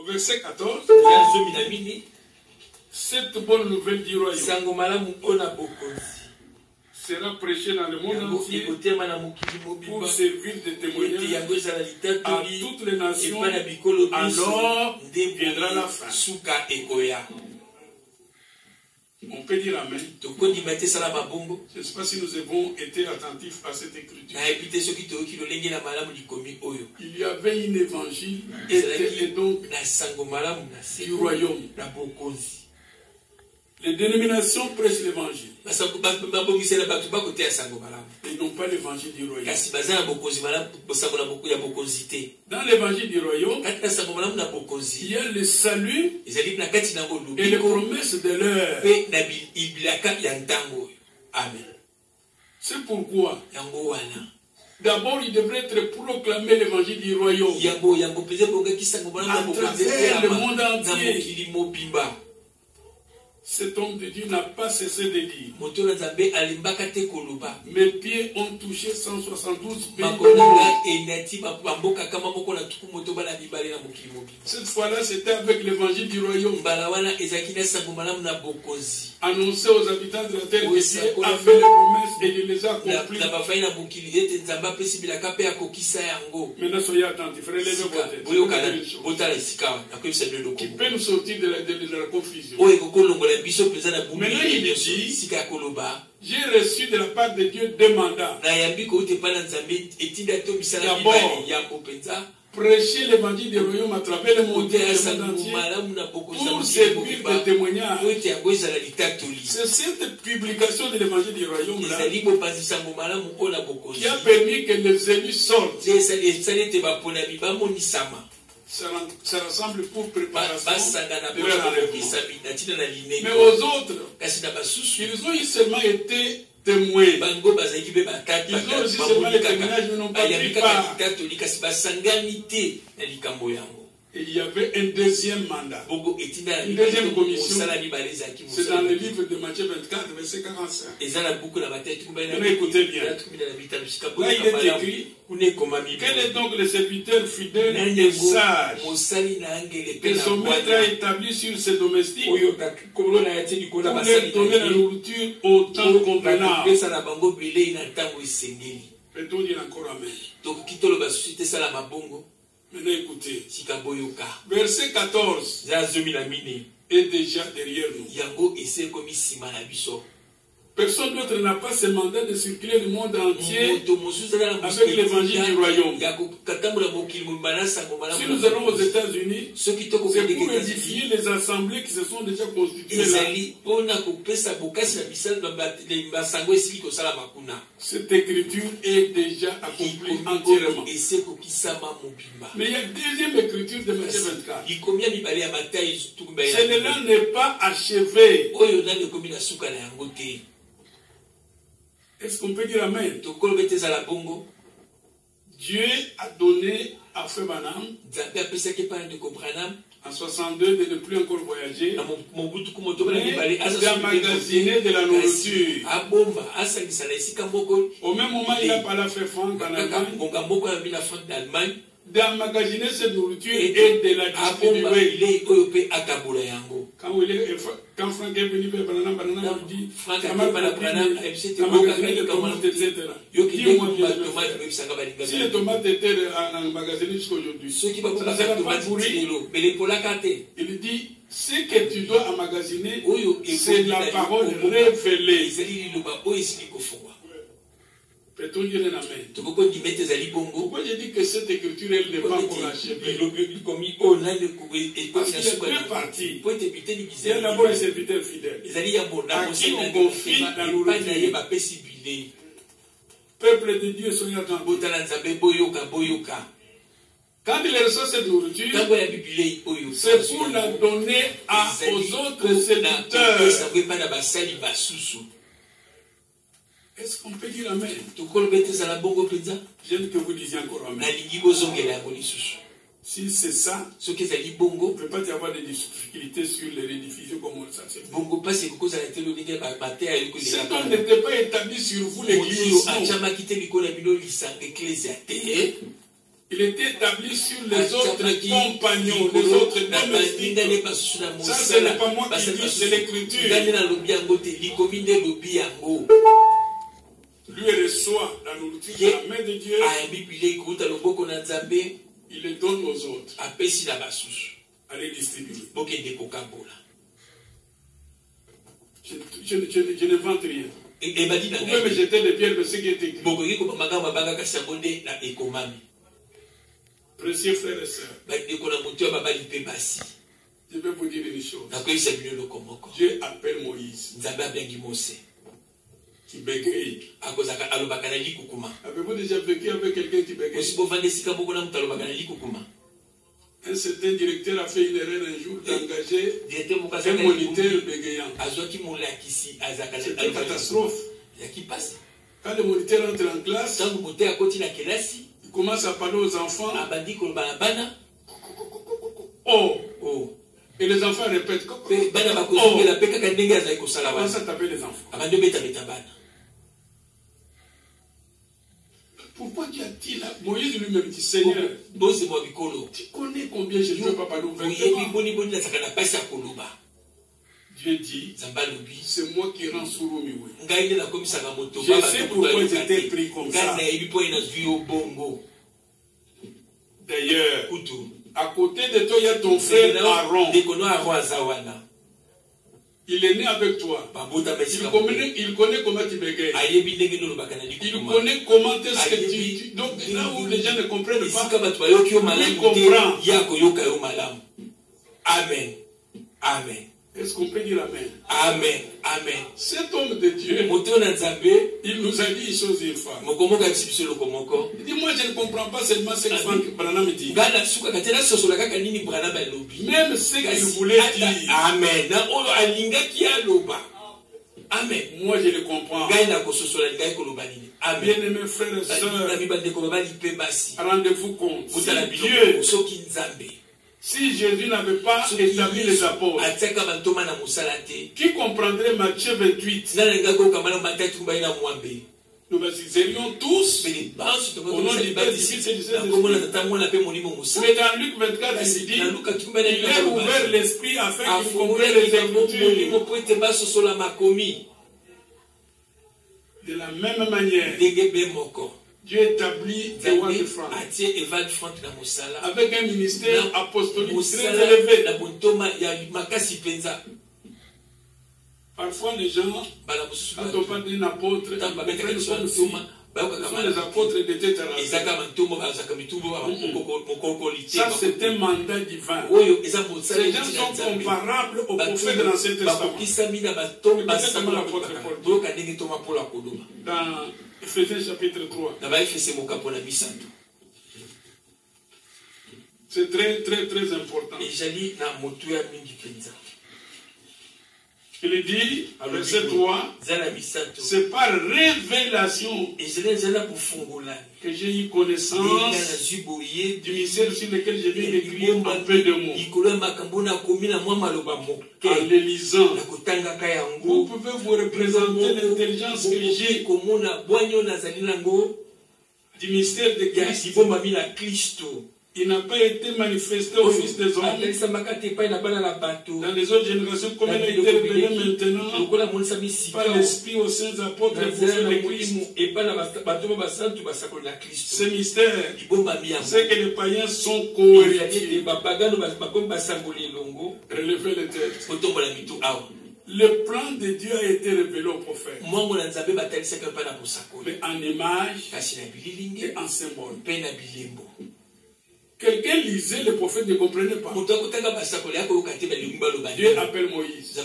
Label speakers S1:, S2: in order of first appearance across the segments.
S1: verset 14. Cette bonne nouvelle du royaume sera prêchée dans le monde entier pour servir de témoignage à toutes les nations. Alors viendra la fin. On peut dire Amen. Je ne sais pas si nous avons été attentifs à cette écriture. Il y avait un évangile et donc du royaume. Les dénominations prêchent l'évangile. Ils n'ont pas l'évangile du royaume. Dans l'évangile du royaume, il y a le salut et les promesses de l'heure. Amen. C'est pourquoi d'abord il devrait être proclamé l'évangile du royaume à travers le monde entier. Cet homme de Dieu n'a pas cessé de dire. Mes pieds ont touché 172 pays. Cette fois-là, c'était avec l'évangile du royaume. Annoncé aux habitants de la terre que Dieu a fait les promesses et il les a accomplies. Maintenant, soyez attentifs, frère, levez vos têtes. Qui peut nous sortir de la confusion. Maintenant, il dit, j'ai reçu de la part de Dieu deux mandats. D'abord, prêcher l'évangile du royaume à travers le monde entier pour servir de témoignage. C'est cette publication de l'évangile du royaume là qui a permis que les élus sortent. Ça rassemble pour préparation. Mais aux autres, ils ont seulement été témoins. Ils ont aussi seulement les témoignages, mais n'ont pas pris part. Et il y avait un deuxième mandat, une deuxième commission. C'est dans le livre de Matthieu 24, verset 45. Maintenant, écoutez bien. Là, il est écrit, quel est donc le serviteur fidèle et sage que son maître a établi sur ses domestiques pour leur donner la nourriture au temps convenable? Peut-on dire encore Amen? Maintenant écoutez, verset 14 est déjà derrière nous. Personne d'autre n'a pas ce mandat de circuler le monde entier avec l'évangile du royaume. Si nous allons aux États-Unis, c'est pour édifier les assemblées qui se sont déjà constituées là. Cette écriture est déjà accomplie entièrement. Mais il y a une deuxième écriture de Matthieu 24. Celle-là n'est pas achevée. Est-ce qu'on peut dire Amen? Dieu a donné à Frère Branham en 62 de ne plus encore voyager, d'emmagasiner de la nourriture. Au même moment, il a parlé à Frère Franck en Allemagne, d'emmagasiner cette nourriture et de la distribuer. Quand Franck est venu vers Branham, Branham lui dit, emmagasiner des tomates, etc. Dis-moi bien, si les tomates étaient emmagasinées jusqu'à aujourd'hui, ça ne sera pas pourri. Il dit, ce que tu dois emmagasiner, c'est la parole révélée. Peut-on dire un Amen? Pourquoi j'ai dit que cette écriture, elle n'est pas encore achevée? Parce qu'il y a deux parties. Il y a d'abord les serviteurs fidèles, à qui on confie la nourriture. Peuple de Dieu, soyez attentifs. Quand il reçoit cette nourriture, c'est pour la donner aux autres serviteurs. Est-ce qu'on peut dire Amen? J'aime que vous disiez encore Amen. Si c'est ça, il ne peut pas y avoir de difficultés sur les rediffusions comme ça. Cet homme n'était pas établi sur vous l'église.
S2: Il était établi sur les autres compagnons, les autres domestiques. Ça, ce n'est pas moi qui dis, c'est l'Écriture. Lui reçoit la nourriture de la main de Dieu. Il le donne aux autres. Allez distribuer. Je ne vante rien. Vous pouvez me jeter des pierres, mais ce qui est écrit. Précieux frères et sœurs, je vais vous dire une chose. Dieu appelle Moïse qui bégaye. Avez-vous déjà vécu avec quelqu'un qui bégaye? Un certain directeur a fait une erreur un jour d'engager un moniteur bégayant. C'est une catastrophe. Quand le moniteur entre en classe, il commence à parler aux enfants. Oh, oh. Et les enfants répètent. Oh. Comment ça t'appelle les enfants? Pourquoi tu as dit là? Moïse lui-même dit, Seigneur, tu connais combien je ne peux pas parler au 21 ans? Dieu dit, c'est moi qui rends sourd. Je sais pourquoi j'étais pris comme ça. D'ailleurs, à côté de toi, il y a ton frère Aaron. Il est né avec toi. Il connaît comment tu bégayes. Il connaît comment est-ce que tu... Donc là où les gens ne comprennent pas, il comprend.
S1: Amen. Amen.
S2: Est-ce qu'on peut dire Amen?
S1: Amen. Amen.
S2: Cet homme de Dieu, il nous a dit une chose une fois. Il dit, moi je ne comprends pas seulement ce que Frank Branham dit. Même ce qu'il voulait dire.
S1: Amen. Amen.
S2: Moi je le comprends. Bien-aimés frères et sœurs, rendez-vous compte. Si Jésus n'avait pas établi les apôtres, qui comprendrait Matthieu 28? Nous serions tous au nom du Père, du Fils et du Saint-Esprit. Mais dans Luc 24, il dit, il a ouvert l'esprit afin qu'il comprenne les Écritures. De la même manière, Dieu établit Ewald Frank avec un ministère apostolique très élevé. Parfois les gens, quand on parle d'un apôtre, ils prennent soin aussi. Les apôtres de tête. Ça, c'est un mandat divin. Ces gens sont comparables aux prophètes de l'Ancien Testament. Dans Ephésiens chapitre 3. C'est très, très, très important. Il dit, verset 3, c'est par révélation que j'ai eu connaissance du mystère sur lequel je viens d'écrire un peu de mots. En les lisant, vous pouvez vous représenter l'intelligence que j'ai du mystère de Christ. Il n'a pas été manifesté au Fils des hommes dans les autres générations comme il a été révélé maintenant par l'Esprit aux saints apôtres et prophètes de Christ. Ce mystère, c'est que les païens sont cohérents. Relevez les têtes. Le plan de Dieu a été révélé au prophète. Mais en image et en symbole. Quelqu'un lisait, le prophète ne comprenait pas. Dieu appelle Moïse.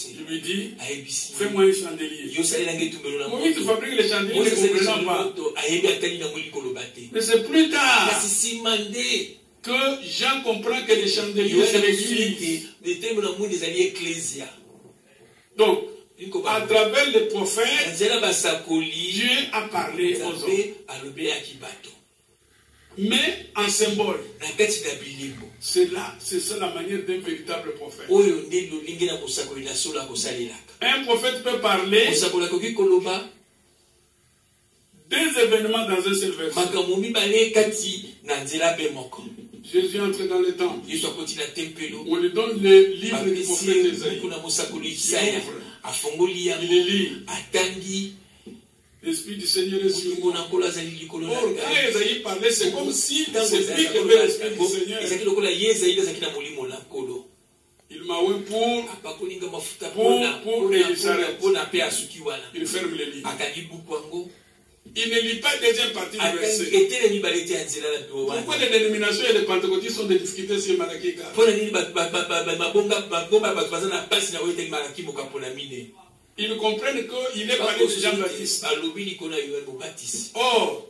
S2: Il lui dit, fais-moi un chandelier. Moïse fabrique les chandeliers ne comprenant pas. Mais c'est plus tard que Jean comprend que les chandeliers c'est l'église. Donc, à travers les prophètes, Dieu a parlé aux hommes. Mais en symbole, c'est ça la manière d'un véritable prophète. Un prophète peut parler 2 événements dans un seul verset. Jésus entre dans le temple. On lui donne le livre du prophète Ésaïe. Il lit. L'Esprit du Seigneur est sur moi. Or, quand Ésaïe parlait, c'est comme si c'est lui qui avait l'Esprit du Seigneur. Il m'a oué pour et il s'arrête. Il ferme le livre. Il ne lit pas la deuxième partie du verset. Pourquoi les dénominations et les pentecôtistes sont des difficultés sur Malachie 4? Ils comprennent qu'il est parlé de Jean-Baptiste. Or,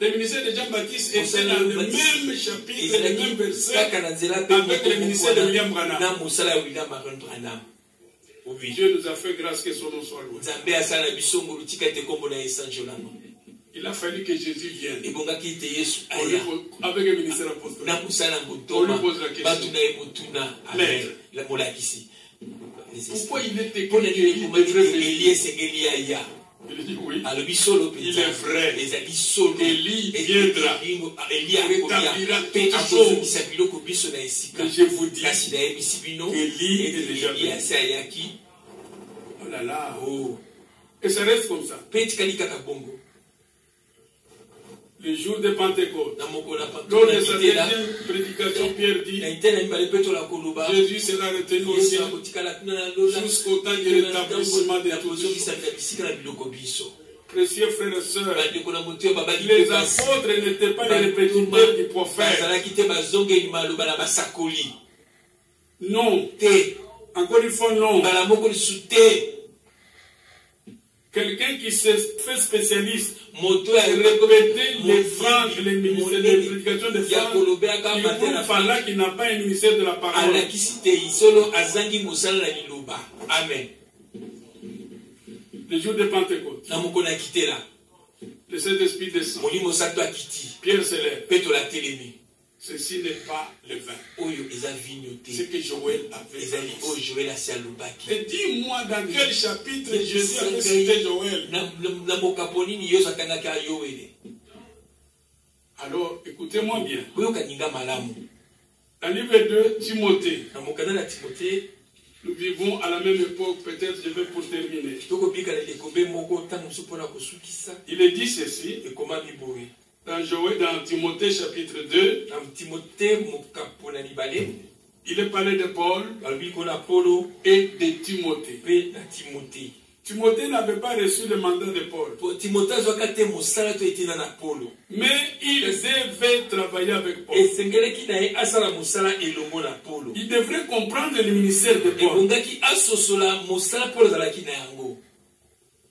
S2: le ministère de Jean-Baptiste était dans le même chapitre, le même verset avec le ministère de William Branham. Dieu nous a fait grâce que son nom soit loué. Il a fallu que Jésus vienne avec le ministère apostolique. On lui pose la question. Pourquoi il est écrit il dit oui, il est vrai. Élie viendra, rétablira toutes choses. Mais je vous dis, Élie est déjà venu. Oh là là. Et ça reste comme ça. Le jour de Pentecôte, lors de sa deuxième prédication, Pierre dit, Jésus sera retenu au ciel jusqu'au temps du rétablissement de toutes choses. Précieux frères et sœurs, les apôtres n'étaient pas les répétiteurs du prophète. Non. Encore une fois, non. Quelqu'un qui se fait spécialiste, répéter les francs, les prédications de francs, il prouve par là qu'il n'a pas un ministère de la parole.
S1: Amen.
S2: Le jour de Pentecôte, le Saint-Esprit descend. Pierre se lève. Ceci n'est pas le vin. C'est que Joël avait. Et dis-moi dans quel chapitre Jésus avait cité Joël. Alors, écoutez-moi bien. Dans le livre de Timothée, nous vivons à la même époque, peut-être je vais pour terminer. Il est dit ceci. Dans Timothée chapitre 2, il est parlé de Paul et de Timothée. Timothée n'avait pas reçu le mandat de Paul. Mais il devait travailler avec Paul. Il devrait comprendre le ministère de Paul.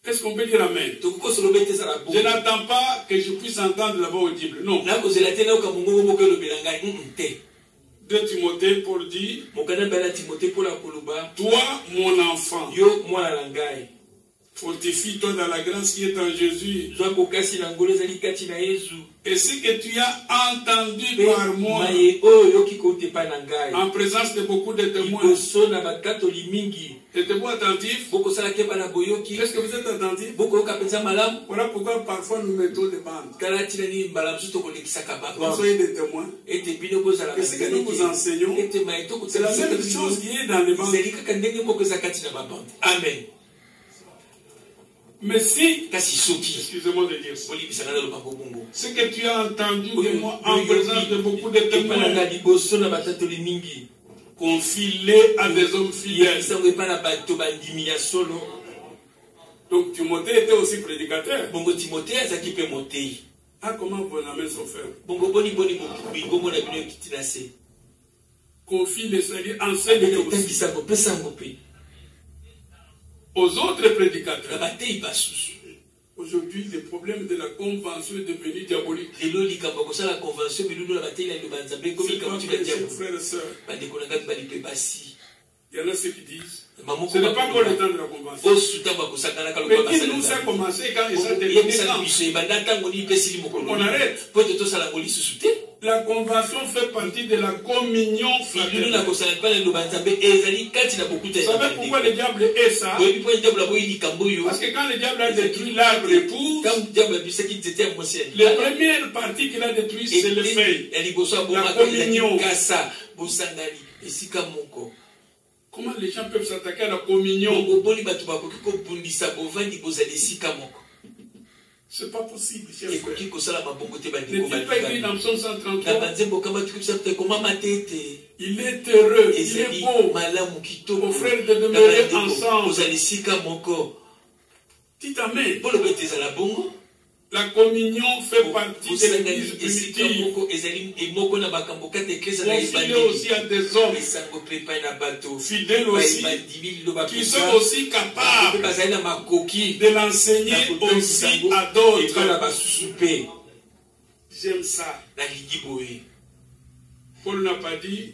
S2: Qu'est-ce qu'on peut dire amen? Je n'attends pas que je puisse entendre la voix audible. Non. 2 Timothée, Paul dit, toi, mon enfant, fortifie-toi dans la grâce qui est en Jésus. Et ce que tu as entendu par moi, en présence de beaucoup de témoins, êtes-vous attentifs? Est-ce que vous êtes attentifs? Voilà pourquoi parfois nous mettons des bandes. Soyez des témoins. Et ce que nous vous enseignons, c'est la même chose qui est dans les bandes.
S1: Amen.
S2: Mais si, excusez-moi de dire ça, ce que tu as entendu de moi en présence de beaucoup de témoins, confie-les à des hommes fidèles. Donc Timothée était aussi prédicateur. Ah, comment vos amens sont faits? Confie-les, c'est-à-dire enseigne-les aussi aux autres prédicateurs. Aujourd'hui, le problème de la convention est devenu diabolique. C'est pas frères et sœurs. Il y en a ceux qui disent ce n'est pas encore le temps de la convention. Mais il nous a commencé quand il s'est terminé. On arrête.
S3: La conversion fait partie de la communion fraternelle. Vous savez pourquoi le diable est ça? Parce que quand le diable a détruit l'arbre épouse, la première partie qu'il a détruite, c'est le feuille. La communion. Comment les gens peuvent s'attaquer à la communion? C'est pas possible, cher frère. N'est-il pas écrit dans Psaume 133? Il est heureux, il est beau aux frères de demeurer ensemble. Dites amen. La communion fait partie de l'église primitive. Confidé aussi à des hommes fidèles aussi, qui sont aussi capables de l'enseigner aussi à d'autres. J'aime ça. Paul n'a pas dit,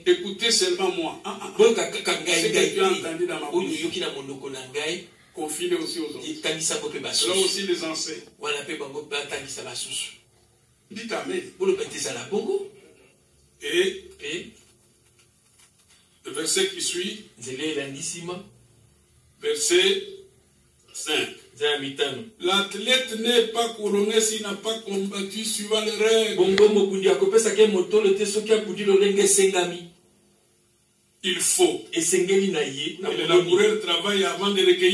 S3: écoutez seulement moi. C'est ce que tu as entendu dans ma bouche. Confiner aussi aux autres. Là aussi les enseigne. Dites amen. Et le verset qui suit, verset 5. L'athlète n'est pas couronné s'il n'a pas combattu suivant les règles. Il faut. Et le laboureur travaille avant de recueillir.